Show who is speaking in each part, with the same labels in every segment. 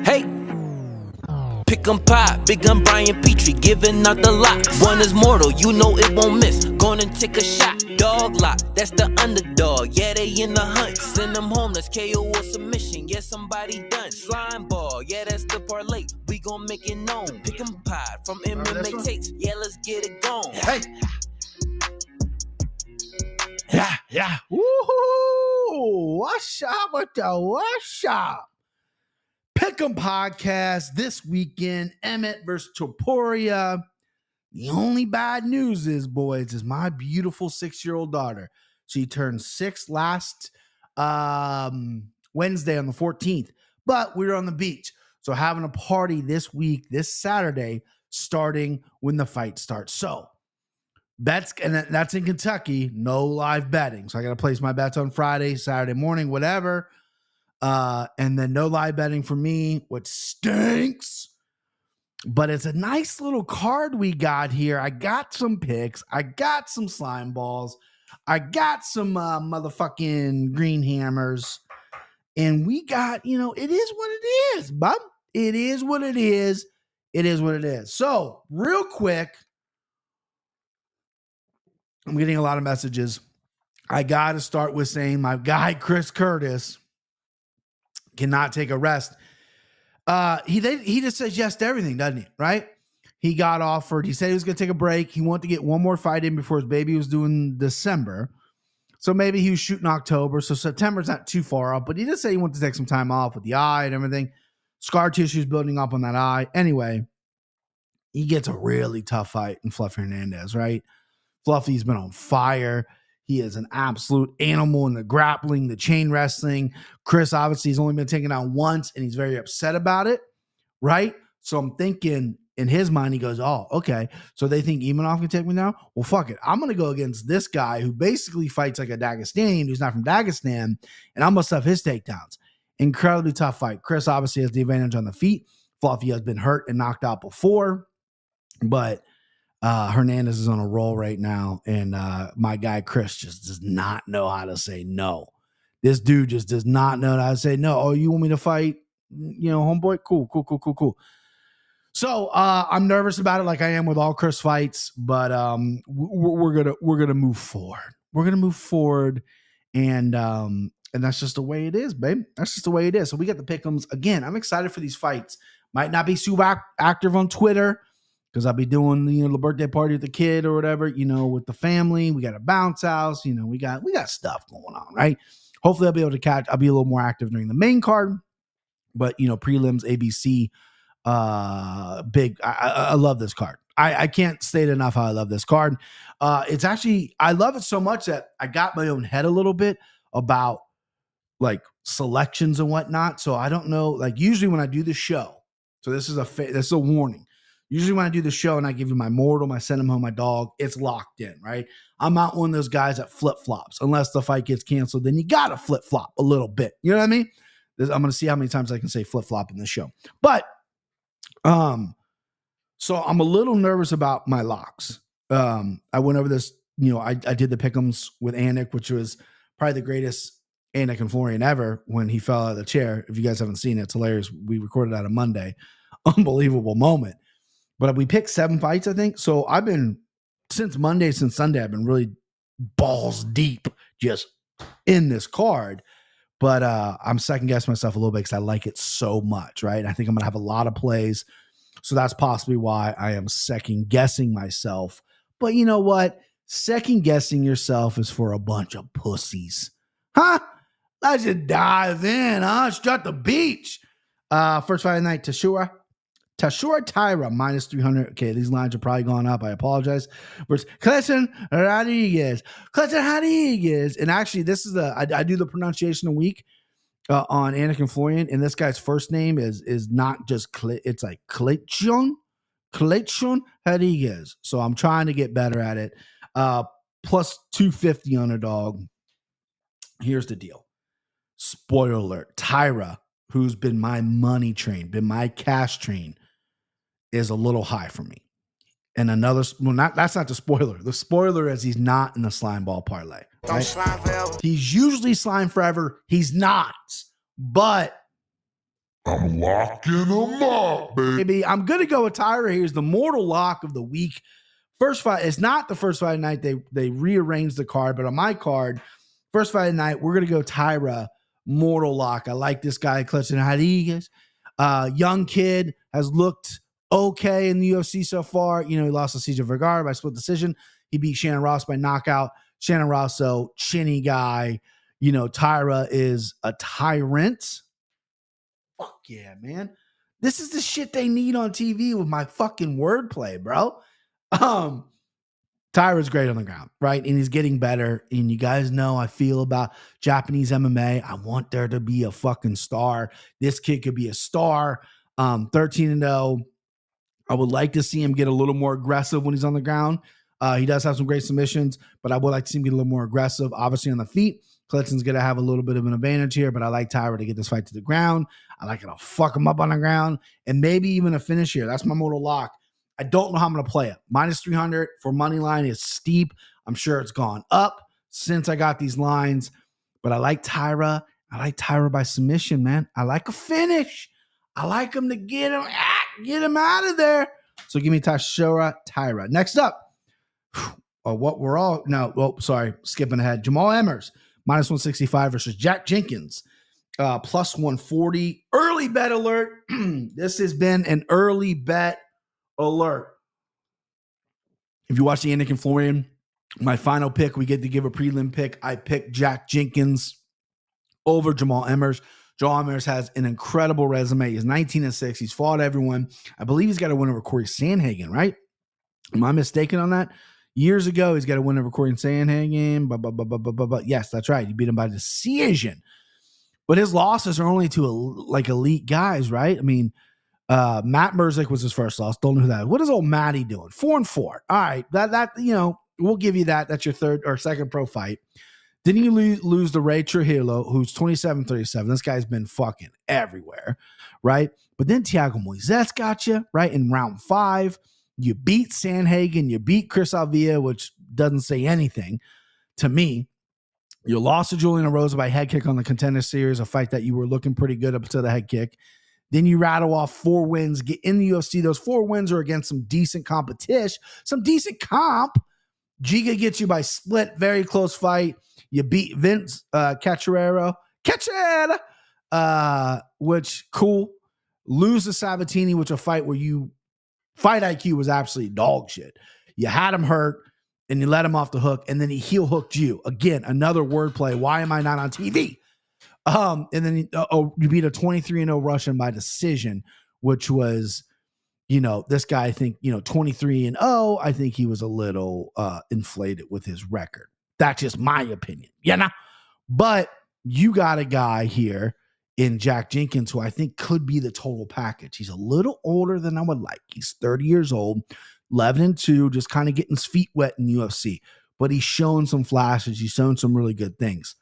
Speaker 1: Hey, pick 'em pie, big gun Brian Petrie, giving out the lot. One is mortal, you know it won't miss. Gonna take a shot, dog lock, that's the underdog. Yeah, they in the hunt, send them home, that's KO or submission. Yeah, somebody done, slime ball, yeah, that's the parlay. We gon' make it known. Pick 'em pie from MMA takes, yeah, let's get it going.
Speaker 2: Hey. Yeah. Woohoo! What's up with the what's up? Pick'em podcast this weekend. Emmett vs Topuria. The only bad news is, boys, is my beautiful 6-year-old daughter. She turned 6 last Wednesday on the 14th, but we were on the beach. So having a party this week, this Saturday, starting when the fight starts. So bets, and that's in Kentucky, no live betting. So I got to place my bets on Friday, Saturday morning, whatever. And then no live betting for me, which stinks. But it's a nice little card we got here. I got some picks. I got some slime balls. I got some motherfucking green hammers. And we got, it is what it is, bub. It is what it is. It is what it is. So real quick, I'm getting a lot of messages. I got to start with saying my guy, Chris Curtis, cannot take a rest. He just says yes to everything, doesn't he? Right? He got offered. He said he was going to take a break. He wanted to get one more fight in before his baby was due in December. So maybe he was shooting October. So September's not too far up, but he did say he wanted to take some time off with the eye and everything. Scar tissue's building up on that eye. Anyway, he gets a really tough fight in Fluffy Hernandez, right? Fluffy's been on fire. He is an absolute animal in the grappling, the chain wrestling. Chris obviously has only been taken out once, and he's very upset about it, right? So I'm thinking in his mind, he goes, oh, okay. So they think Imanov can take me now? Well, fuck it. I'm going to go against this guy who basically fights like a Dagestani, who's not from Dagestan, and I'm going to stuff his takedowns. Incredibly tough fight. Chris obviously has the advantage on the feet. Fluffy has been hurt and knocked out before, but Hernandez is on a roll right now, and my guy Chris just does not know how to say no. This dude just does not know how to say no. Oh, you want me to fight? Homeboy? Cool. So I'm nervous about it, like I am with all Chris fights, but we're gonna move forward. We're gonna move forward, and that's just the way it is, babe. That's just the way it is. So we got the pick'ems again. I'm excited for these fights. Might not be super active on Twitter, because I'll be doing, the birthday party with the kid or whatever, with the family. We got a bounce house, we got stuff going on, right? Hopefully I'll be able to I'll be a little more active during the main card, but prelims, ABC, big. I love this card. I can't state enough how I love this card. It's actually, I love it so much that I got my own head a little bit about like selections and whatnot. So I don't know, like usually when I do the show, so this is a warning. Usually when I do the show and I give you my mortal, my send him home, my dog, it's locked in, right? I'm not one of those guys that flip-flops. Unless the fight gets canceled, then you got to flip-flop a little bit. You know what I mean? I'm going to see how many times I can say flip-flop in this show. But, so I'm a little nervous about my locks. I went over this, I did the pick'ems with Anik, which was probably the greatest Anik and Florian ever when he fell out of the chair. If you guys haven't seen it, it's hilarious. We recorded that on Monday. Unbelievable moment. But we picked 7 fights, I think. So I've been, since Sunday, I've been really balls deep just in this card. But I'm second guessing myself a little bit because I like it so much, right? I think I'm going to have a lot of plays. So that's possibly why I am second guessing myself. But you know what? Second guessing yourself is for a bunch of pussies. Huh? Let's just dive in, huh? Strut the beach. First fight of the night, Tashura Tyra, minus 300. Okay, these lines are probably gone up. I apologize. Versus Clayson Rodriguez. And actually, this is I do the pronunciation a week on Anik and Florian, and this guy's first name is not just it's like Clayson Rodriguez. So I'm trying to get better at it. Plus 250 underdog. Here's the deal. Spoiler alert. Tyra, who's been my money train, been my cash train, is a little high for me. And that's not the spoiler. The spoiler is he's not in the slime ball parlay. Right? He's usually slime forever. He's not. but
Speaker 3: I'm locking him up, baby.
Speaker 2: maybe I'm going to go with Tyra. Here's the mortal lock of the week. First fight, it's not the first fight of the night. They rearranged the card, but on my card, first fight of the night, we're going to go Tyra, mortal lock. I like this guy, Clayson Rodriguez. Young kid, has looked okay in the UFC so far. You know, he lost to CJ Vergara by split decision. He beat Shannon Ross by knockout. Shannon Ross, so chinny guy. You know, Tyra is a tyrant. Fuck yeah, man. This is the shit they need on TV with my fucking wordplay, bro. Tyra's great on the ground, right? And he's getting better. And you guys know I feel about Japanese MMA. I want there to be a fucking star. This kid could be a star. 13-0. I would like to see him get a little more aggressive when he's on the ground. He does have some great submissions, but I would like to see him get a little more aggressive. Obviously on the feet, Clayson's going to have a little bit of an advantage here, but I like Tyra to get this fight to the ground. I like it to fuck him up on the ground and maybe even a finish here. That's my mortal lock. I don't know how I'm going to play it. Minus 300 for money line is steep. I'm sure it's gone up since I got these lines, but I like Tyra. I like Tyra by submission, man. I like a finish. I like him to get him out of there. So give me Tyra. Next up, skipping ahead. Jamal Emmers, minus 165 versus Jack Jenkins, plus 140. Early bet alert. This has been an early bet alert. If you watch the Anakin Florian, my final pick, we get to give a prelim pick. I picked Jack Jenkins over Jamal Emmers. Jamal Emmers has an incredible resume. He's 19-6. He's fought everyone. I believe he's got a win over Corey Sandhagen, right? Am I mistaken on that? Years ago, he's got a win over Corey Sandhagen. Yes, that's right. He beat him by decision. But his losses are only to elite guys, right? I mean, Matt Merzick was his first loss. Don't know who that is. What is old Matty doing? 4-4. All right. That we'll give you that. That's your third or second pro fight. Didn't you lose to Ray Trujillo, who's 27-37? This guy's been fucking everywhere, right? But then Thiago Moises got you, right? In round 5, you beat Sandhagen, you beat Chris Alvia, which doesn't say anything to me. You lost to Julian Rosa by head kick on the Contender Series, a fight that you were looking pretty good up to the head kick. Then you rattle off 4 wins, get in the UFC. Those 4 wins are against some decent competition, some decent comp. Giga gets you by split, very close fight. You beat Vince Cachorro, which cool. Lose to Sabatini, which a fight where fight IQ was absolutely dog shit. You had him hurt, and you let him off the hook, and then he heel hooked you. Again, another wordplay. Why am I not on TV? And then you beat a 23-0 Russian by decision, which was, this guy, I think, 23-0. I think he was a little inflated with his record. That's just my opinion, But you got a guy here in Jack Jenkins who I think could be the total package. He's a little older than I would like. He's 30 years old, 11-2, just kind of getting his feet wet in UFC. But he's shown some flashes. He's shown some really good things.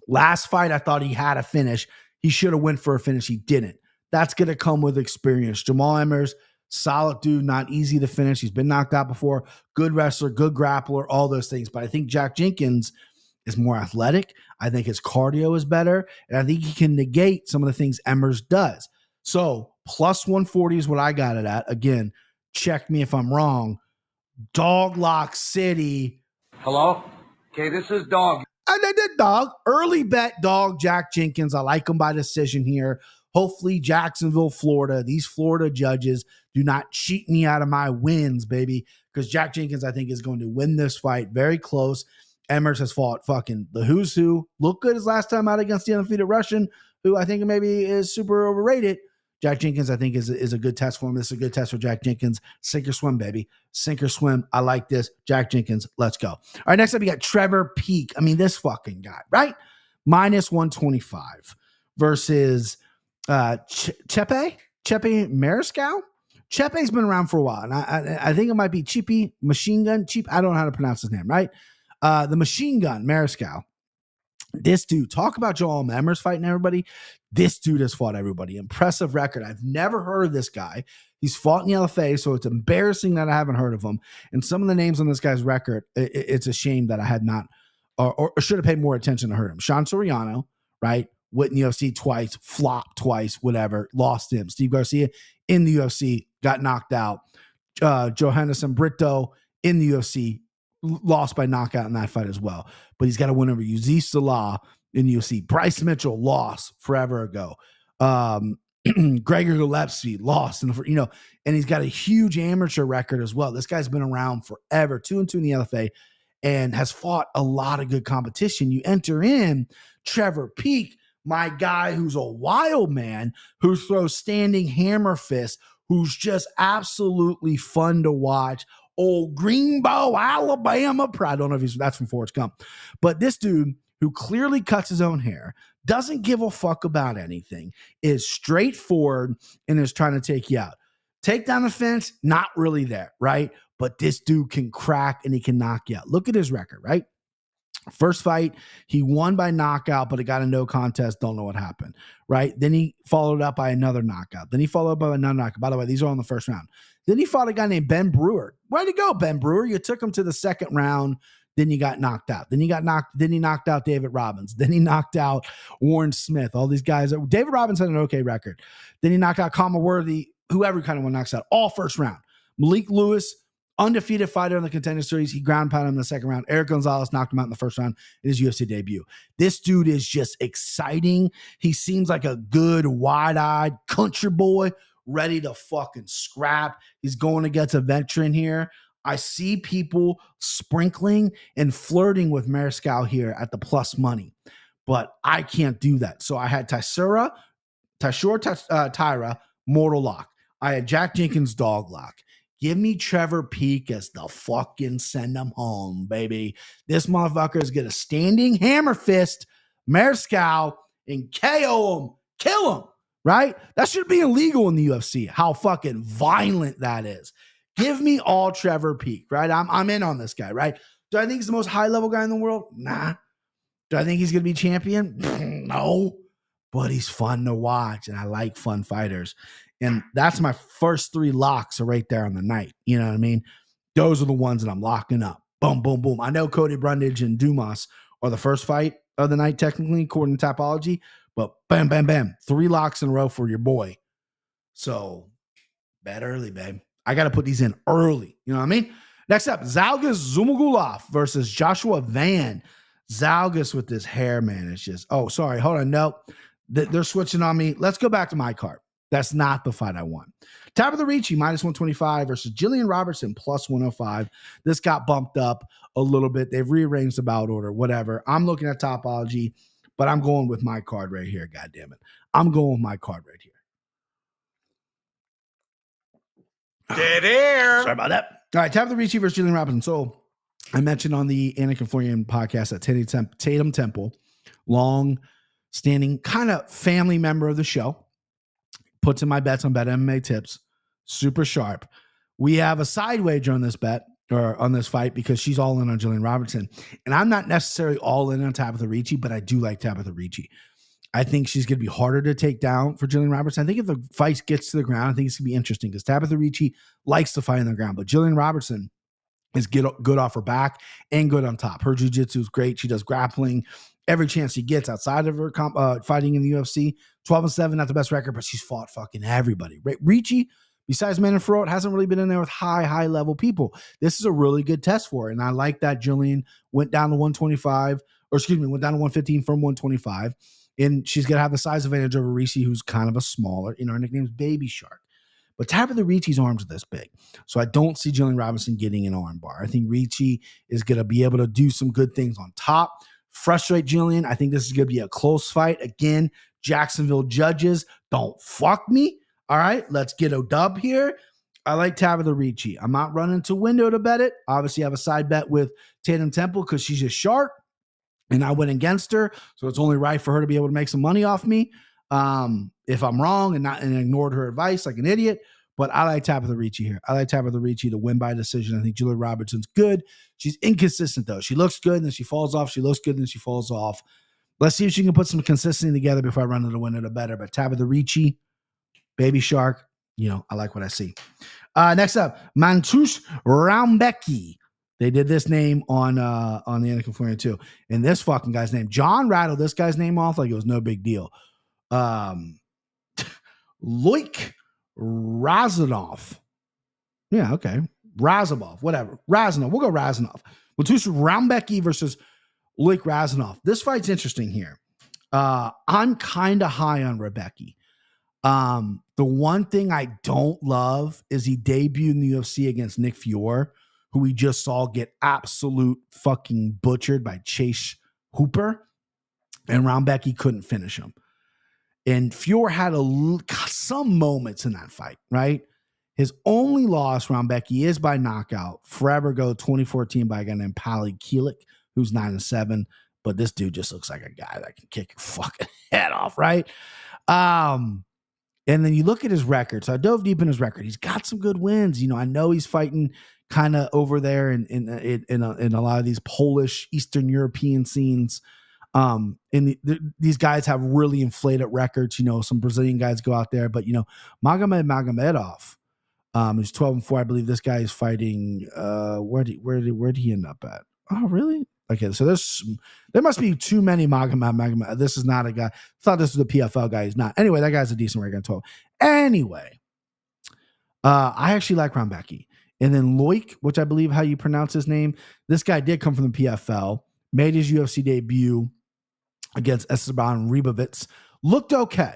Speaker 2: Last fight, I thought he had a finish. He should have went for a finish. He didn't. That's going to come with experience. Jamal Emmers, solid dude, not easy to finish. He's been knocked out before. Good wrestler, good grappler, all those things. But I think Jack Jenkins is more athletic. I think his cardio is better. And I think he can negate some of the things Emmers does. So plus 140 is what I got it at. Again, check me if I'm wrong. Dog Lock City.
Speaker 4: Hello? Okay, this is Dog.
Speaker 2: I did dog. Early bet dog Jack Jenkins. I like him by decision here. Hopefully Jacksonville, Florida. These Florida judges do not cheat me out of my wins, baby. Because Jack Jenkins, I think, is going to win this fight. Very close. Emmers has fought fucking the who's who. Looked good his last time out against the undefeated Russian, who I think maybe is super overrated. Jack Jenkins, I think, is a good test for him. This is a good test for Jack Jenkins. Sink or swim, baby. Sink or swim. I like this. Jack Jenkins, let's go. All right, next up, you got Trevor Peek. I mean, this fucking guy, right? Minus 125 versus Chepe Mariscal. Chepe's been around for a while, and I think it might be Cheapy Machine Gun. I don't know how to pronounce his name, right? The Machine Gun Mariscal. This dude, talk about Joel Emmers fighting everybody. This dude has fought everybody. Impressive record. I've never heard of this guy. He's fought in the LFA, so it's embarrassing that I haven't heard of him. And some of the names on this guy's record, it's a shame that I had not or should have paid more attention to heard him. Sean Soriano, right? went in the UFC twice, flopped twice, whatever, lost him. Steve Garcia in the UFC, got knocked out. Johannes Brito in the UFC, lost by knockout in that fight as well. But he's got to win over Yusuf Salah in the UFC. Bryce Mitchell lost forever ago. Gregor Gillespie lost, and he's got a huge amateur record as well. This guy's been around forever, 2-2 in the LFA, and has fought a lot of good competition. You enter in Trevor Peek, my guy who's a wild man, who throws standing hammer fists, who's just absolutely fun to watch. Old Greenbow, Alabama. I don't know if that's from Forrest Gump. But this dude who clearly cuts his own hair, doesn't give a fuck about anything, is straightforward, and is trying to take you out. Take down the fence, not really there, right? But this dude can crack and he can knock you out. Look at his record, right? First fight, he won by knockout, but it got a no contest. Don't know what happened, right? Then he followed up by another knockout. Then he followed up by another knockout. By the way, these are all in the first round. Then he fought a guy named Ben Brewer. Way to go, Ben Brewer. You took him to the second round. Then you got knocked out. Then he knocked out David Robbins. Then he knocked out Warren Smith. All these guys. David Robbins had an okay record. Then he knocked out Kama Worthy, whoever kind of one knocks out. All first round. Malik Lewis, undefeated fighter in the Contender Series. He ground pounded him in the second round. Eric Gonzalez knocked him out in the first round in his UFC debut. This dude is just exciting. He seems like a good, wide-eyed country boy ready to fucking scrap. He's going against a veteran here. I see people sprinkling and flirting with Mariscal here at the plus money, but I can't do that. So I had Tyra, mortal lock. I had Jack Jenkins dog lock. Give me Trevor Peek as the fucking send him home, baby. This motherfucker is going to standing hammer fist Mariscal and KO him, kill him, right? That should be illegal in the UFC, how fucking violent that is. Give me all Trevor Peek, right? I'm in on this guy, right? Do I think he's the most high-level guy in the world? Nah. Do I think he's going to be champion? No. But he's fun to watch, and I like fun fighters. And that's my first three locks are right there on the night. You know what I mean? Those are the ones that I'm locking up. Boom, boom, boom. I know Cody Brundage and Dumas are the first fight of the night, technically, according to Topology. But bam, bam, bam. 3 locks in a row for your boy. So, bet early, babe. I got to put these in early. You know what I mean? Next up, Zhalgas Zhumagulov versus Joshua Van. Zhalgas with this hair, man. It's just, oh, sorry. Hold on. No, they're switching on me. Let's go back to my card. That's not the fight I want. Tabitha Richie, minus 125 versus Jillian Robertson, plus 105. This got bumped up a little bit. They've rearranged the bout order, whatever. I'm looking at Topology, but I'm going with my card right here. God damn it. I'm going with my card right here.
Speaker 5: Dead air.
Speaker 2: Sorry about that. All right, Tabitha Richie versus Jillian Robinson. So I mentioned on the Anakin Florian podcast that Tatum Temple, long-standing kind of family member of the show, puts in my bets on Bet MMA Tips. Super sharp. We have a side wager on this bet or on this fight because she's all in on Jillian Robertson. And I'm not necessarily all in on Tabitha Richie, but I do like Tabitha Richie. I think she's going to be harder to take down for Jillian Robertson. I think if the fight gets to the ground, I think it's going to be interesting because Tabitha Richie likes to fight on the ground, but Jillian Robertson is good off her back and good on top. Her jiu-jitsu is great. She does grappling every chance she gets outside of her fighting in the UFC. 12-7, not the best record, but she's fought fucking everybody. Richie, besides Manafort, hasn't really been in there with high level people. This is a really good test for her, and I like that Jillian went down to 125, went down to 115 from 125. And she's going to have the size advantage over Reese, who's kind of a smaller. Her nickname's Baby Shark. But Tabitha Richie's arms are this big. So I don't see Jillian Robinson getting an arm bar. I think Richie is going to be able to do some good things on top, frustrate Jillian. I think this is going to be a close fight. Again, Jacksonville judges, don't fuck me. All right, let's get a dub here. I like Tabitha Richie. I'm not running to window to bet it. Obviously, I have a side bet with Tatum Temple because she's just sharp. And I went against her, so it's only right for her to be able to make some money off me if I'm wrong and ignored her advice like an idiot. But I like Tabitha Richie here. I like Tabitha Richie to win by decision. I think Jillian Robertson's good. She's inconsistent, though. She looks good, and then she falls off. She looks good, and then she falls off. Let's see if she can put some consistency together before I run to the winner to better. But Tabitha Richie, Baby Shark, I like what I see. Next up, Mantus Rozanov. They did this name on the Anakin Florian too. And this fucking guy's name, John rattled this guy's name off like it was no big deal. Loik Rozanov. Yeah, okay. Razabov, whatever. Razanov. We'll go Razanov. Mantus Rozanov versus Loik Rozanov. This fight's interesting here. I'm kind of high on Rebecki. The one thing I don't love is he debuted in the UFC against Nick Fiore, who we just saw get absolute fucking butchered by Chase Hooper, and Rozanov couldn't finish him. And Fiore had some moments in that fight, right? His only loss, Rozanov, is by knockout. Forever ago, 2014, by a guy named Pali Kielik, who's 9-7. But this dude just looks like a guy that can kick your fucking head off, right? And then you look at his record. So I dove deep in his record. He's got some good wins. You know, I know he's fighting kind of over there in a lot of these Polish, Eastern European scenes. These guys have really inflated records. You know, some Brazilian guys go out there, but you know, Magomedov, is 12-4. I believe this guy is fighting. Where did he end up at? Oh, really? Okay, so there must be too many Magomedov. This is not a guy. I thought this was a PFL guy. He's not. Anyway, that guy's a decent record, 12. Anyway, I actually like Rozanov. And then Loik, which I believe how you pronounce his name, this guy did come from the PFL, made his UFC debut against Esteban Ribovitz. Looked okay.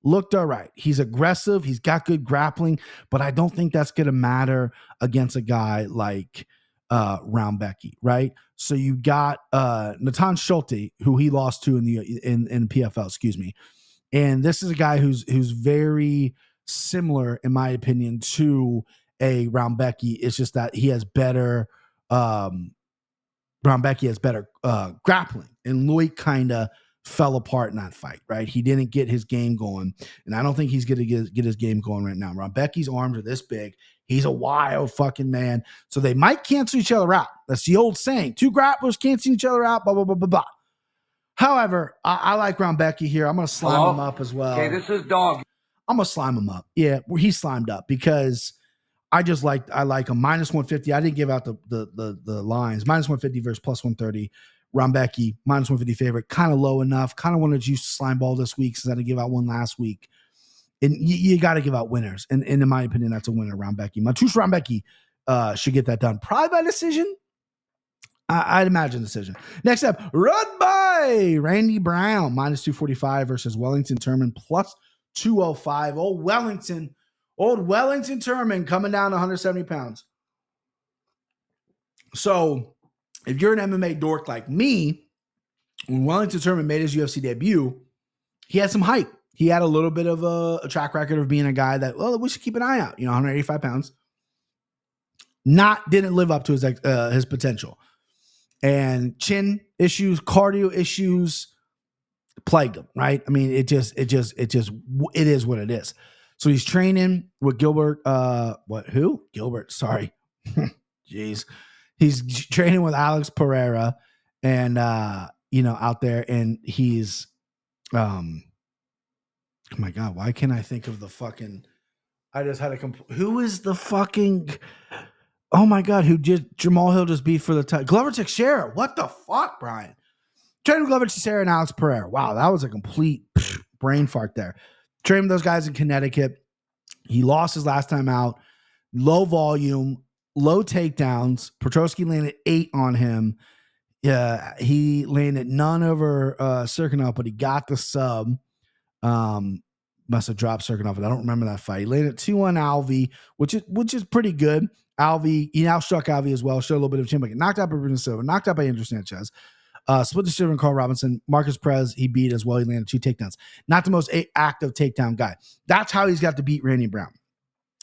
Speaker 2: Looked all right. He's aggressive. He's got good grappling, but I don't think that's going to matter against a guy like Rozanov, right? So you got Natan Schulte, who he lost to in PFL, excuse me. And this is a guy who's very similar, in my opinion, to a Rozanov. It's just that he has better Rozanov has better grappling, and Loik kind of fell apart in that fight, right? He didn't get his game going, and I don't think he's going to get his game going right now. Rozanov's arms are this big. He's a wild fucking man. So they might cancel each other out. That's the old saying. Two grapplers canceling each other out, blah, blah, blah, blah, blah. However, I like Rozanov here. I'm going to slime him up as well.
Speaker 4: Okay, this is dog.
Speaker 2: I'm going to slime him up. Yeah, he's slimed up because I like him. -150. I didn't give out the lines. -150 versus +130. Rozanov, -150 favorite. Kind of low enough. Kind of wanted to use slime ball this week since I didn't give out one last week. And you got to give out winners. And in my opinion, that's a winner, Rozanov. Mantus Rozanov should get that done. Probably by decision. I'd imagine decision. Next up, run by Randy Brown, -245 versus Wellington Turman, +205. Old Wellington Turman coming down to 170 pounds. So if you're an MMA dork like me, when Wellington Turman made his UFC debut, he had some hype. He had a little bit of a track record of being a guy that, well, we should keep an eye out. 185 pounds. Didn't live up to his potential. And chin issues, cardio issues plagued him, right? I mean, it is what it is. So he's training with Gilbert. Gilbert, sorry. Jeez. He's training with Alex Pereira and, out there, and he's, oh my God, why can't I think of the fucking, who is the fucking, oh my God, Jamal Hill just beat for the title? Glover Teixeira. What the fuck, Brian? Training with Glover Teixeira and Alex Pereira. Wow, that was a complete brain fart there. Training with those guys in Connecticut. He lost his last time out. Low volume, low takedowns. Petrosky landed 8 on him. He landed none over Serkinov, but he got the sub. Must have dropped Serkinov, but I don't remember that fight. He landed 2 on Alvey, which is pretty good. Alvey, he now struck Alvey as well, showed a little bit of chin, but knocked out by Bruno Silva, knocked out by Andrew Sanchez. Split decision on Carl Robinson. Marcus Perez, he beat as well. He landed 2 takedowns. Not the most active takedown guy. That's how he's got to beat Randy Brown.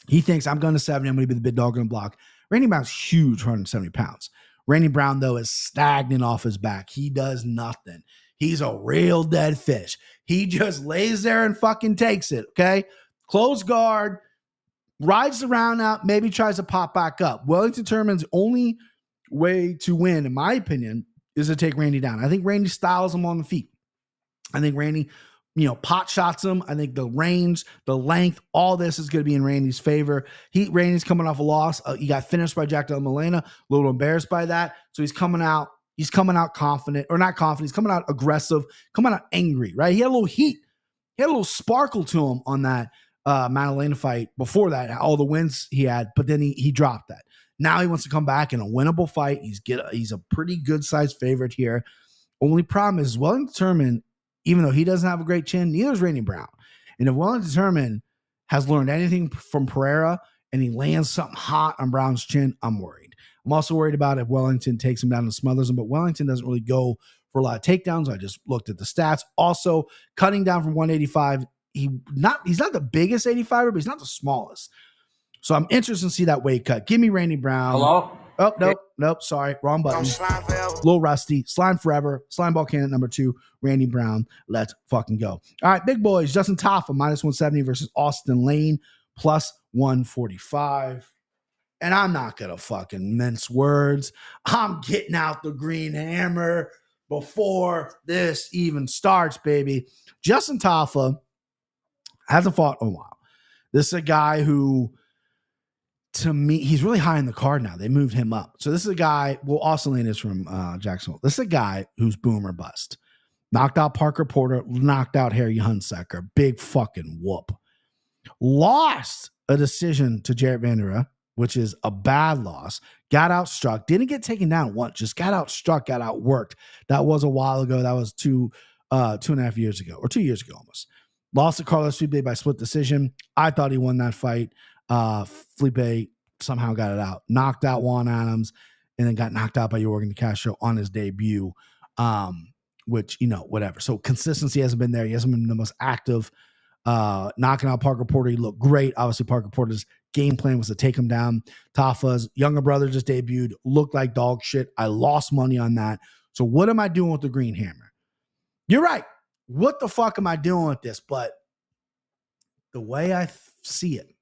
Speaker 2: He thinks, I'm going to 70. I'm going to be the big dog on the block. Randy Brown's huge, 170 pounds. Randy Brown, though, is stagnant off his back. He does nothing. He's a real dead fish. He just lays there and fucking takes it, okay? Close guard, rides the round out, maybe tries to pop back up. Wellington Turman's only way to win, in my opinion, is to take Randy down. I think Randy styles him on the feet. I think Randy pot shots him. I think the range, the length, all this is going to be in Randy's favor. Randy's coming off a loss. He got finished by Jack Della Molina, a little embarrassed by that. So he's coming out confident, or not confident. He's coming out aggressive, coming out angry, right? He had a little heat. He had a little sparkle to him on that Madalena fight before that, all the wins he had, but then he dropped that. Now he wants to come back in a winnable fight. He's a pretty good sized favorite here. Only problem is well determined, even though he doesn't have a great chin, neither is Randy Brown. And if well determined has learned anything from Pereira and he lands something hot on Brown's chin, I'm worried. I'm also worried about if Wellington takes him down and smothers him, but Wellington doesn't really go for a lot of takedowns. I just looked at the stats. Also, cutting down from 185, he's not the biggest 85er, but he's not the smallest. So I'm interested to see that weight cut. Give me Randy Brown.
Speaker 4: Hello?
Speaker 2: Oh, nope. Sorry. Wrong button. A little rusty. Slime forever. Slime ball candidate number 2, Randy Brown. Let's fucking go. All right, big boys. Justin Toffel, -170 versus Austin Lane, +145. And I'm not going to fucking mince words. I'm getting out the green hammer before this even starts, baby. Justin Toffel hasn't fought in a while. This is a guy who, to me, he's really high in the card now. They moved him up. So this is a guy, Austin Lane is from Jacksonville. This is a guy who's boom or bust. Knocked out Parker Porter, knocked out Harry Hunsaker. Big fucking whoop. Lost a decision to Jarrett Vanderaa, which is a bad loss. Got outstruck. Didn't get taken down once. Just got outstruck, got outworked. That was a while ago. That was 2.5 years ago, or 2 years ago almost. Lost to Carlos Felipe by split decision. I thought he won that fight. Felipe somehow got it out. Knocked out Juan Adams, and then got knocked out by Yorgan De Castro on his debut, which, whatever. So consistency hasn't been there. He hasn't been the most active. Knocking out Parker Porter, he looked great. Obviously, Parker Porter's game plan was to take him down. Tafa's younger brother just debuted, looked like dog shit. I lost money on that. So what am I doing with the green hammer? You're right. What the fuck am I doing with this? But the way I see it,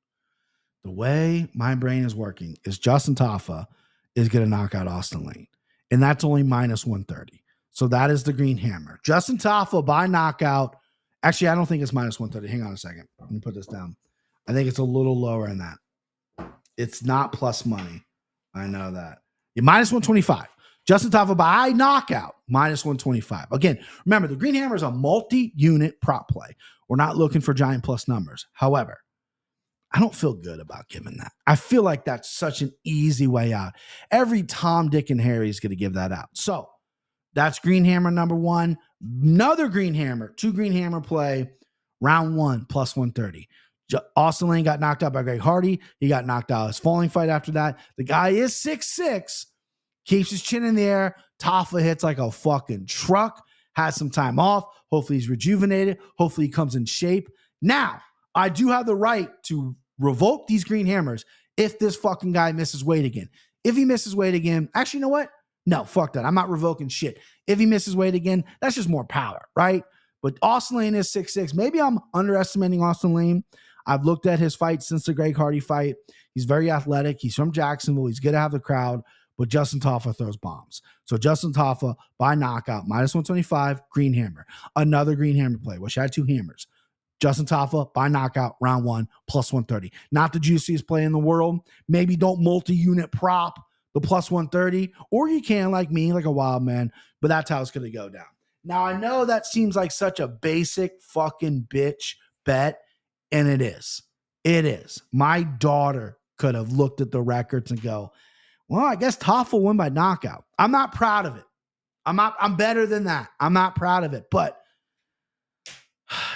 Speaker 2: the way my brain is working is Justin Tafa is going to knock out Austin Lane. And that's only -130. So that is the green hammer. Justin Tafa by knockout. Actually, I don't think it's -130. Hang on a second. Let me put this down. I think it's a little lower than that. It's not plus money. I know that. Yeah, -125. Justin Tafa by knockout, -125. Again, remember, the green hammer is a multi-unit prop play. We're not looking for giant plus numbers. However, I don't feel good about giving that. I feel like that's such an easy way out. Every Tom, Dick, and Harry is going to give that out. So that's green hammer number 1. Another green hammer, 2 green hammer play, round 1, +130. Austin Lane got knocked out by Greg Hardy. He got knocked out his falling fight after that. The guy is 6'6", keeps his chin in the air. Tafa hits like a fucking truck, has some time off. Hopefully he's rejuvenated. Hopefully he comes in shape. Now, I do have the right to revoke these green hammers if this fucking guy misses weight again. If he misses weight again, actually, you know what? No, fuck that. I'm not revoking shit. If he misses weight again, that's just more power, right? But Austin Lane is 6'6". Maybe I'm underestimating Austin Lane. I've looked at his fight since the Greg Hardy fight. He's very athletic. He's from Jacksonville. He's going to have the crowd, but Justin Tafa throws bombs. So Justin Tafa by knockout, -125, green hammer. Another green hammer play. Wish I had 2 hammers. Justin Tafa by knockout, round 1, +130. Not the juiciest play in the world. Maybe don't multi-unit prop the +130, or you can, like me, like a wild man, but that's how it's going to go down. Now, I know that seems like such a basic fucking bitch bet, and it is. It is. My daughter could have looked at the records and go, well, I guess Toffel will win by knockout. I'm not proud of it. I'm better than that. I'm not proud of it, but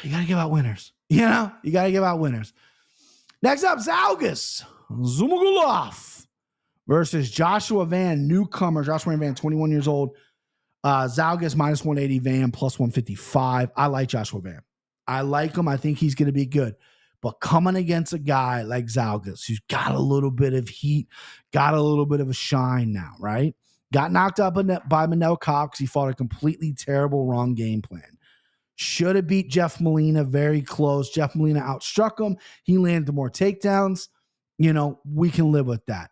Speaker 2: you got to give out winners. You got to give out winners. Next up, Zhalgas Zhumagulov versus Joshua Van, newcomer. Joshua Van, 21 years old. Zhalgas -180, Van +155. I like Joshua Van. I like him. I think he's going to be good. But coming against a guy like Zhalgas, who's got a little bit of heat, got a little bit of a shine now, right? Got knocked up by Manel Kape because he fought a completely terrible, wrong game plan. Should have beat Jeff Molina very close. Jeff Molina outstruck him. He landed more takedowns. We can live with that.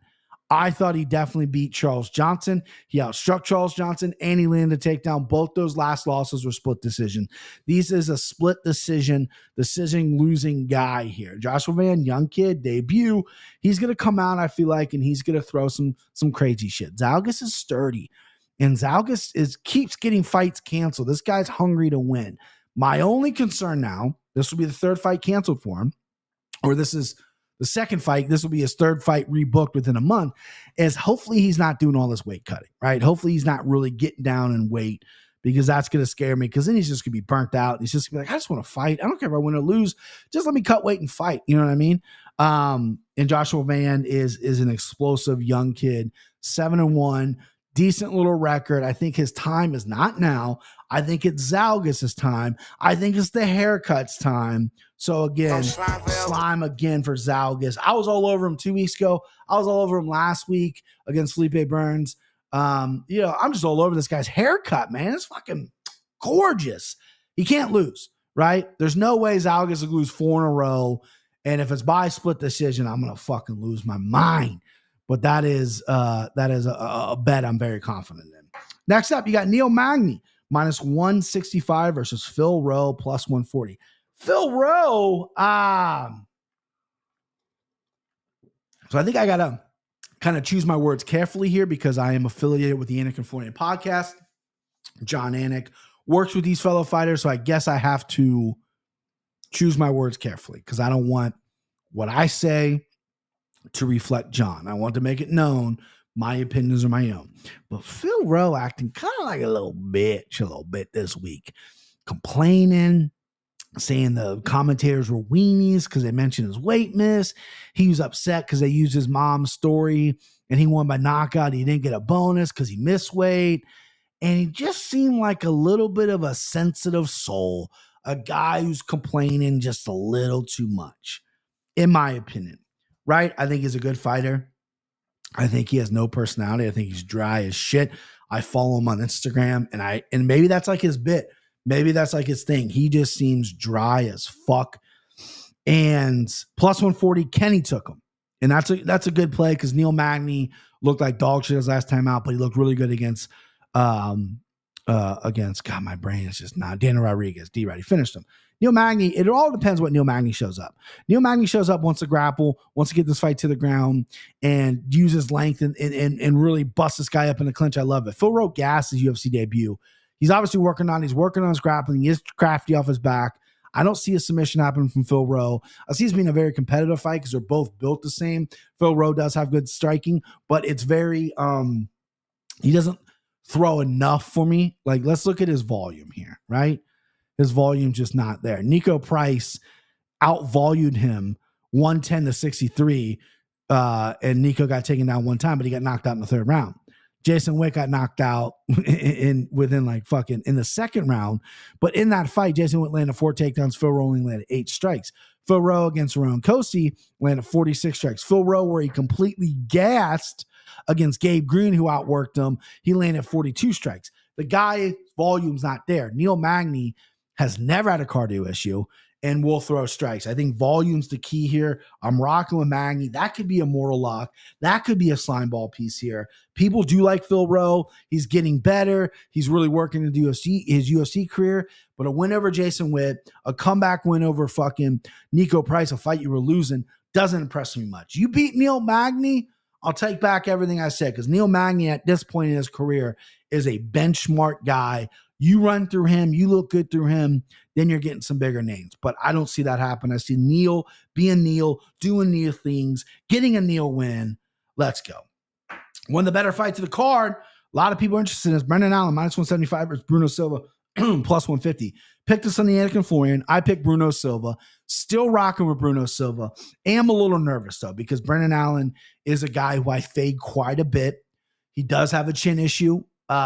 Speaker 2: I thought he definitely beat Charles Johnson. He outstruck Charles Johnson, and he landed a takedown. Both those last losses were split decision. This is a split decision losing guy here. Joshua Van, young kid, debut. He's going to come out, I feel like, and he's going to throw some crazy shit. Zhalgas is sturdy, and Zhalgas keeps getting fights canceled. This guy's hungry to win. My only concern now, this will be the third fight canceled for him, or this is the second fight, this will be his third fight rebooked within a month, is hopefully he's not doing all this weight cutting, right? Hopefully he's not really getting down in weight, because that's going to scare me, because then he's just going to be burnt out. He's just going to be like, I just want to fight. I don't care if I win or lose. Just let me cut weight and fight. You know what I mean? And Joshua Van is an explosive young kid, 7-1, decent little record. I think his time is not now. I think it's Zhalgas' time. I think it's the haircuts time. So again, slime again for Zhalgas. I was all over him 2 weeks ago. I was all over him last week against Felipe Burns. I'm just all over this guy's haircut, man. It's fucking gorgeous. He can't lose, right? There's no way Zhalgas will lose 4 in a row. And if it's by split decision, I'm going to fucking lose my mind. But that is a bet I'm very confident in. Next up, you got Neil Magny, minus 165 versus Phil Rowe, plus 140. Phil Rowe, so I think I got to kind of choose my words carefully here, because I am affiliated with the Anik and Florian podcast. John Anik works with these fellow fighters, so I guess I have to choose my words carefully, because I don't want what I say to reflect John. I want to make it known my opinions are my own. But Phil Rowe acting kind of like a little bit this week, complaining, saying the commentators were weenies because they mentioned his weight miss. He was upset because they used his mom's story and he won by knockout. He didn't get a bonus because he missed weight. And he just seemed like a little bit of a sensitive soul, a guy who's complaining just a little too much, in my opinion, right? I think he's a good fighter. I think he has no personality. I think he's dry as shit. I follow him on Instagram, and maybe that's like his bit. Maybe that's like his thing. He just seems dry as fuck. And plus 140, Kenny took him. And that's a good play, because Neil Magny looked like dog shit his last time out, but he looked really good against God, my brain is just not. Daniel Rodriguez, D-Rod, he finished him. Neil Magny, it all depends what Neil Magny shows up. Neil Magny shows up, wants to grapple, wants to get this fight to the ground, and use his length and really bust this guy up in the clinch. I love it. Phil Rowe gassed his UFC debut. He's obviously working on his grappling. He is crafty off his back. I don't see a submission happening from Phil Rowe. I see this being a very competitive fight because they're both built the same. Phil Rowe does have good striking, but it's very, he doesn't throw enough for me. Like, let's look at his volume here, right? His volume's just not there. Nico Price outvolued him 110-63, and Nico got taken down one time, but he got knocked out in the third round. Jason Witt got knocked out in the second round. But in that fight, Jason Witt landed 4 takedowns. Phil Rowe only landed 8 strikes. Phil Rowe against Rowan Kosi landed 46 strikes. Phil Rowe, where he completely gassed against Gabe Green, who outworked him, he landed 42 strikes. The guy's volume's not there. Neil Magny has never had a cardio issue and will throw strikes. I think volume's the key here. I'm rocking with Magny. That could be a mortal lock. That could be a slime ball piece here. People do like Phil Rowe. He's getting better. He's really working into his UFC career. But a win over Jason Witt, a comeback win over fucking Nico Price, a fight you were losing, doesn't impress me much. You beat Neil Magny, I'll take back everything I said, because Neil Magny at this point in his career is a benchmark guy. You run through him, you look good through him, then you're getting some bigger names. But I don't see that happen. I see Neil being Neil, doing Neil things, getting a Neil win. Let's go. One of the better fights of the card, a lot of people are interested in, is Brendan Allen, minus 175 versus Bruno Silva, plus 150. Picked this on the Anik and Florian. I picked Bruno Silva. Still rocking with Bruno Silva. Am a little nervous, though, because Brendan Allen is a guy who I fade quite a bit. He does have a chin issue.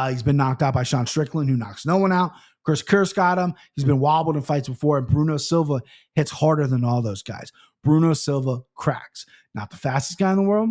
Speaker 2: He's been knocked out by Sean Strickland, who knocks no one out. Chris Kurz got him. He's been wobbled in fights before, and Bruno Silva hits harder than all those guys. Bruno Silva cracks. Not the fastest guy in the world,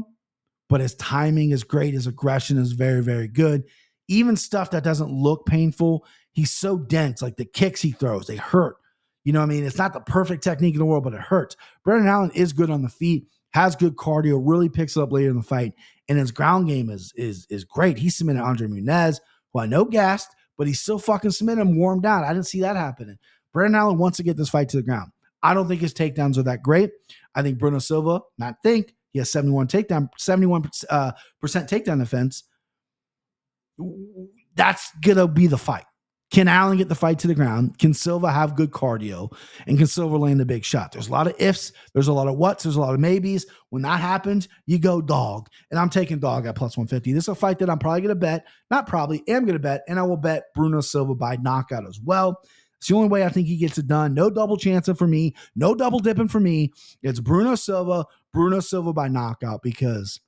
Speaker 2: but his timing is great. His aggression is very, very good. Even stuff that doesn't look painful, he's so dense. Like the kicks he throws, they hurt. You know what I mean? It's not the perfect technique in the world, but it hurts. Brendan Allen is good on the feet, has good cardio, really picks it up later in the fight, and his ground game is great. He submitted Andre Nunes, who I know gassed, but he still fucking submitted him, warmed down. I didn't see that happening. Brandon Allen wants to get this fight to the ground. I don't think his takedowns are that great. I think Bruno Silva, he has 71% takedown defense. That's going to be the fight. Can Allen get the fight to the ground? Can Silva have good cardio? And can Silva land a big shot? There's a lot of ifs. There's a lot of whats. There's a lot of maybes. When that happens, you go dog. And I'm taking dog at plus 150. This is a fight that I'm probably going to bet. Not probably, am going to bet. And I will bet Bruno Silva by knockout as well. It's the only way I think he gets it done. No double chancing for me. No double dipping for me. It's Bruno Silva by knockout because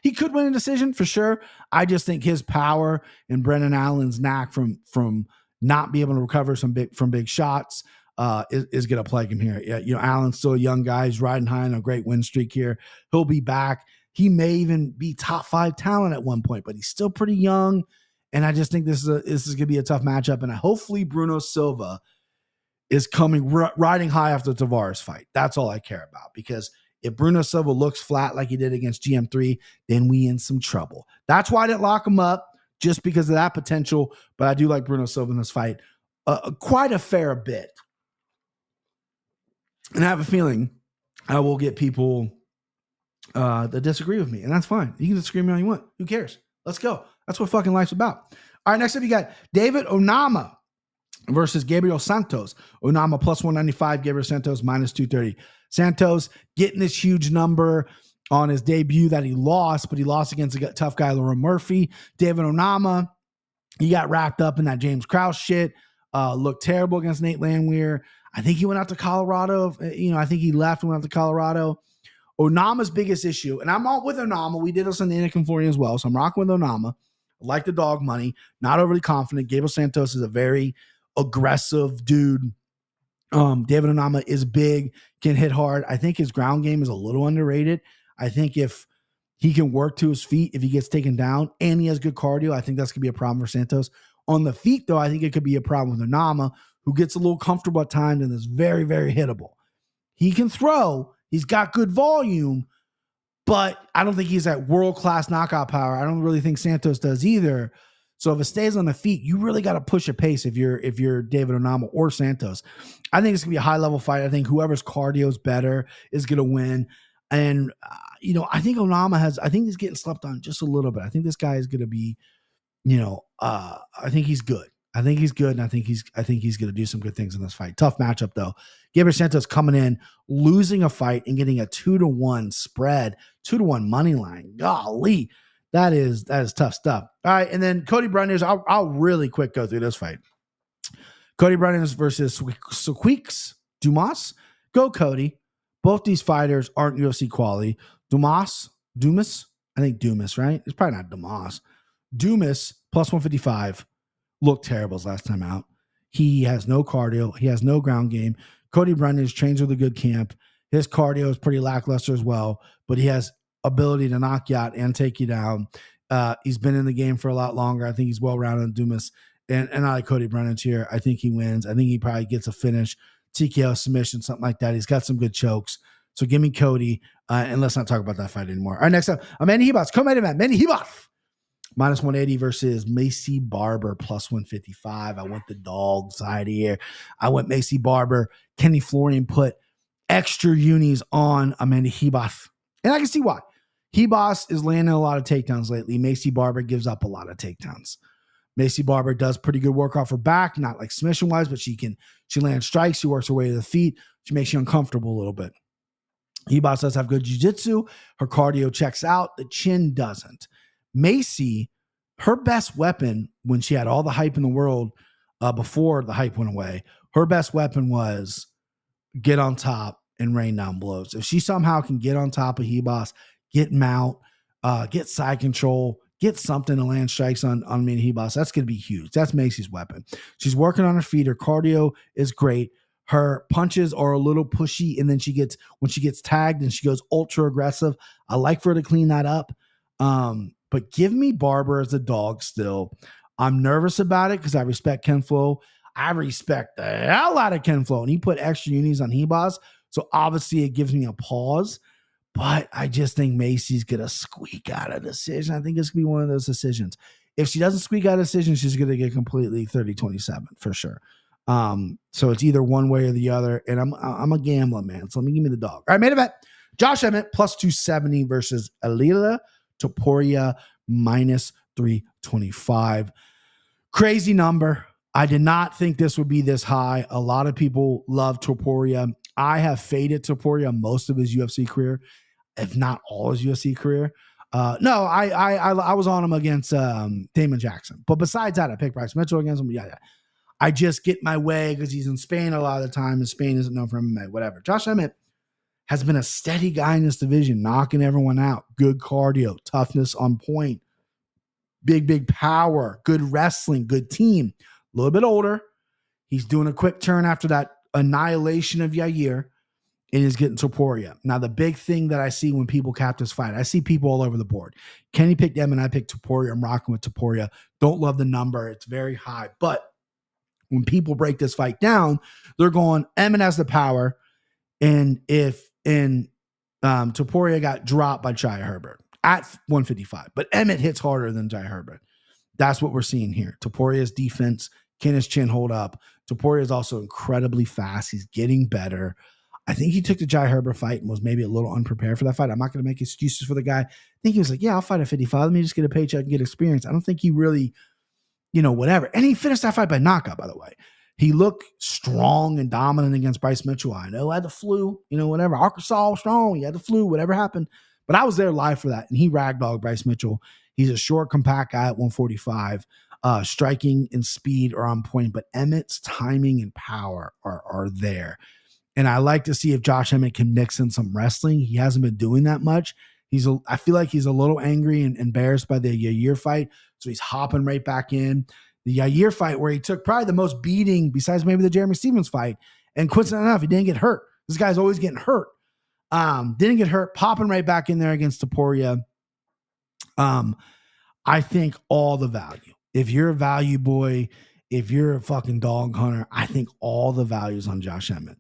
Speaker 2: he could win a decision for sure. I just think his power and Brendan Allen's knack from not being able to recover from big shots is going to plague him here. Yeah, Allen's still a young guy. He's riding high on a great win streak here. He'll be back. He may even be top 5 talent at one point, but he's still pretty young. And I just think this is going to be a tough matchup. And hopefully Bruno Silva is coming riding high after the Tavares fight. That's all I care about, because if Bruno Silva looks flat like he did against GM3, then we in some trouble. That's why I didn't lock him up, just because of that potential. But I do like Bruno Silva in this fight quite a fair bit. And I have a feeling I will get people that disagree with me. And that's fine. You can disagree with me all you want. Who cares? Let's go. That's what fucking life's about. All right, next up you got David Onama versus Gabriel Santos. Onama plus 195, Gabriel Santos minus 230. Santos getting this huge number on his debut that he lost, but he lost against a tough guy, Laura Murphy. David Onama, he got wrapped up in that James Krause shit, looked terrible against Nate Landwehr. I think he went out to Colorado. I think he left and went out to Colorado. Onama's biggest issue, and I'm all with Onama. We did this on the Anakin Florian as well, so I'm rocking with Onama. I like the dog money, not overly confident. Gabriel Santos is a very aggressive dude. David Onama is big, can hit hard. I think his ground game is a little underrated. I think if he can work to his feet, if he gets taken down and he has good cardio, I think that's going to be a problem for Santos. On the feet, though, I think it could be a problem with Onama, who gets a little comfortable at times and is very, very hittable. He can throw. He's got good volume, but I don't think he's at world-class knockout power. I don't really think Santos does either. So if it stays on the feet, you really got to push a pace if you're David Onama or Santos. I think it's going to be a high-level fight. I think whoever's cardio is better is going to win. And, I think I think he's getting slept on just a little bit. I think this guy is going to be, I think he's good. I think he's good, and I think he's going to do some good things in this fight. Tough matchup, though. Gabriel Santos coming in, losing a fight, and getting a 2-1 spread, 2-1 money line. Golly, that is tough stuff. All right, and then Cody Brundage. I'll really quick go through this fight. Cody Brundage versus Suqueeks Dumas. Go Cody. Both these fighters aren't UFC quality. Dumas, I think Dumas, right? It's probably not Dumas. Dumas plus 155. Looked terrible his last time out. He has no cardio. He has no ground game. Cody Brundage trains with a good camp. His cardio is pretty lackluster as well, but he has ability to knock you out and take you down. He's been in the game for a lot longer. I think he's well-rounded on Dumas. And I like Cody Brundage here. I think he wins. I think he probably gets a finish, TKO submission, something like that. He's got some good chokes. So give me Cody, and let's not talk about that fight anymore. All right, next up, Manny Hibas. Come at him, man. Manny Hibas. Minus 180 versus Macy Barber plus 155. I went the dog side here. I went Macy Barber. Kenny Florian put extra unis on Amanda Hibas. And I can see why. Hibas is landing a lot of takedowns lately. Macy Barber gives up a lot of takedowns. Macy Barber does pretty good work off her back, not like submission-wise, but she lands strikes. She works her way to the feet. She makes you uncomfortable a little bit. Hibas does have good jiu-jitsu. Her cardio checks out. The chin doesn't. Macy, her best weapon when she had all the hype in the world before the hype went away, her best weapon was get on top and rain down blows. If she somehow can get on top of Hibas, get mount, get side control, get something to land strikes on Manny Hibas, that's going to be huge. That's Macy's weapon. She's working on her feet. Her cardio is great. Her punches are a little pushy, and then when she gets tagged and she goes ultra aggressive, I like for her to clean that up. But give me Barber as a dog still. I'm nervous about it because I respect Ken Flo. I respect the hell out of Ken Flo. And he put extra unis on Hibas. So obviously it gives me a pause. But I just think Macy's going to squeak out a decision. I think it's going to be one of those decisions. If she doesn't squeak out a decision, she's going to get completely 30-27 for sure. So it's either one way or the other. And I'm a gambler, man. So let me give me the dog. All right, main event. Josh Emmett plus 270 versus Tabitha Topuria minus 325. Crazy number. I did not think this would be this high. A lot of people love Topuria. I have faded Topuria most of his UFC career, if not all his UFC career. No, I was on him against Damon Jackson. But besides that, I picked Bryce Mitchell against him. Yeah. I just get my way because he's in Spain a lot of the time, and Spain isn't known for MMA, whatever. Josh Emmett has been a steady guy in this division, knocking everyone out. Good cardio, toughness on point, big power, good wrestling, good team. A little bit older. He's doing a quick turn after that annihilation of Yair and is getting Topuria. Now, the big thing that I see when people cap this fight, I see people all over the board. Kenny picked Emmett, I picked Topuria. I'm rocking with Topuria. Don't love the number. It's very high. But when people break this fight down, they're going, Emmett has the power. And Topuria got dropped by Jai Herbert at 155. But Emmett hits harder than Jai Herbert. That's what we're seeing here. Topuria's defense, can his chin hold up? Topuria is also incredibly fast. He's getting better. I think he took the Jai Herbert fight and was maybe a little unprepared for that fight. I'm not going to make excuses for the guy. I think he was like, yeah, I'll fight at 55. Let me just get a paycheck and get experience. I don't think he really, whatever. And he finished that fight by knockout, by the way. He looked strong and dominant against Bryce Mitchell. I know I had the flu, whatever. Arkansas was strong. He had the flu, whatever happened. But I was there live for that. And he ragdolled Bryce Mitchell. He's a short, compact guy at 145. Striking and speed are on point. But Emmett's timing and power are there. And I like to see if Josh Emmett can mix in some wrestling. He hasn't been doing that much. I feel like he's a little angry and embarrassed by the Yair fight. So he's hopping right back in. The Yair fight where he took probably the most beating besides maybe the Jeremy Stevens fight. And coincidentally enough, he didn't get hurt. This guy's always getting hurt. Didn't get hurt, popping right back in there against Topuria. I think all the value. If you're a value boy, if you're a fucking dog hunter, I think all the values on Josh Emmett.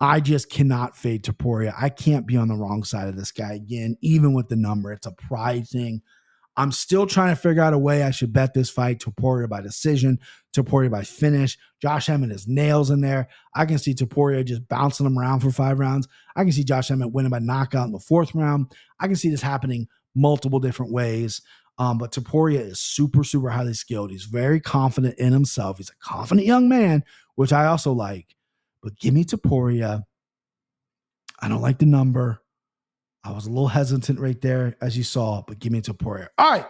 Speaker 2: I just cannot fade Topuria. I can't be on the wrong side of this guy again, even with the number. It's a pride thing. I'm still trying to figure out a way I should bet this fight. Topuria by decision, Topuria by finish. Josh Emmett has nails in there. I can see Topuria just bouncing him around for 5 rounds. I can see Josh Emmett winning by knockout in the 4th round. I can see this happening multiple different ways. But Topuria is super, super highly skilled. He's very confident in himself. He's a confident young man, which I also like. But give me Topuria. I don't like the number. I was a little hesitant right there, as you saw, but give me Topuria. All right.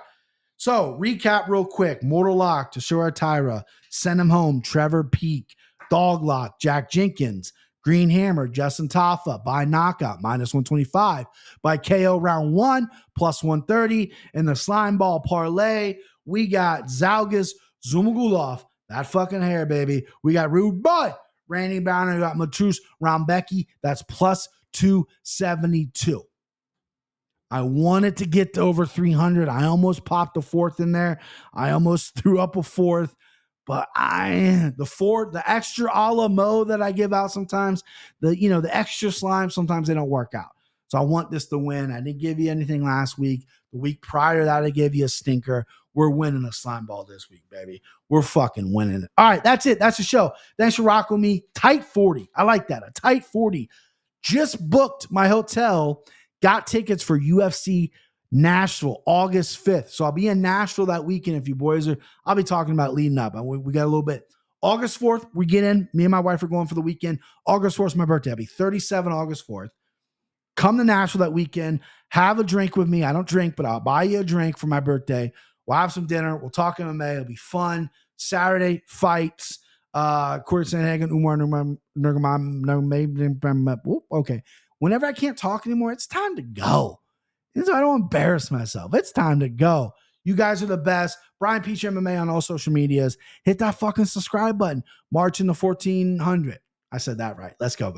Speaker 2: So, recap real quick. Mortal Lock, Tashora Tyra. Send him home, Trevor Peak. Dog Lock, Jack Jenkins. Green Hammer, Justin Taffa. By knockout, minus 125. By KO round 1, plus 130. In the slime ball parlay, we got Zalgis Zumagulov. That fucking hair, baby. We got Rude Boy, Randy Brown. We got Matrus Rambecki. That's plus 272. I wanted to get to over 300. I almost popped a 4th in there. I almost threw up a 4th. But the extra a la Mo that I give out sometimes, the extra slime, sometimes they don't work out. So I want this to win. I didn't give you anything last week. The week prior to that, I gave you a stinker. We're winning a slime ball this week, baby. We're fucking winning it. All right, that's it. That's the show. Thanks for rocking with me. Tight 40. I like that. A tight 40. Just booked my hotel. Got tickets for UFC Nashville, August 5th. So I'll be in Nashville that weekend if you boys are. I'll be talking about leading up. We got a little bit. August 4th, we get in. Me and my wife are going for the weekend. August 4th is my birthday. I'll be 37 August 4th. Come to Nashville that weekend. Have a drink with me. I don't drink, but I'll buy you a drink for my birthday. We'll have some dinner. We'll talk MMA. It'll be fun. Saturday, fights. Corey Sandhagen, Umar Nurmagomedov. Okay. Whenever I can't talk anymore, it's time to go. So I don't embarrass myself. It's time to go. You guys are the best. Brian Peach MMA on all social medias. Hit that fucking subscribe button. March in the 1400. I said that right. Let's go.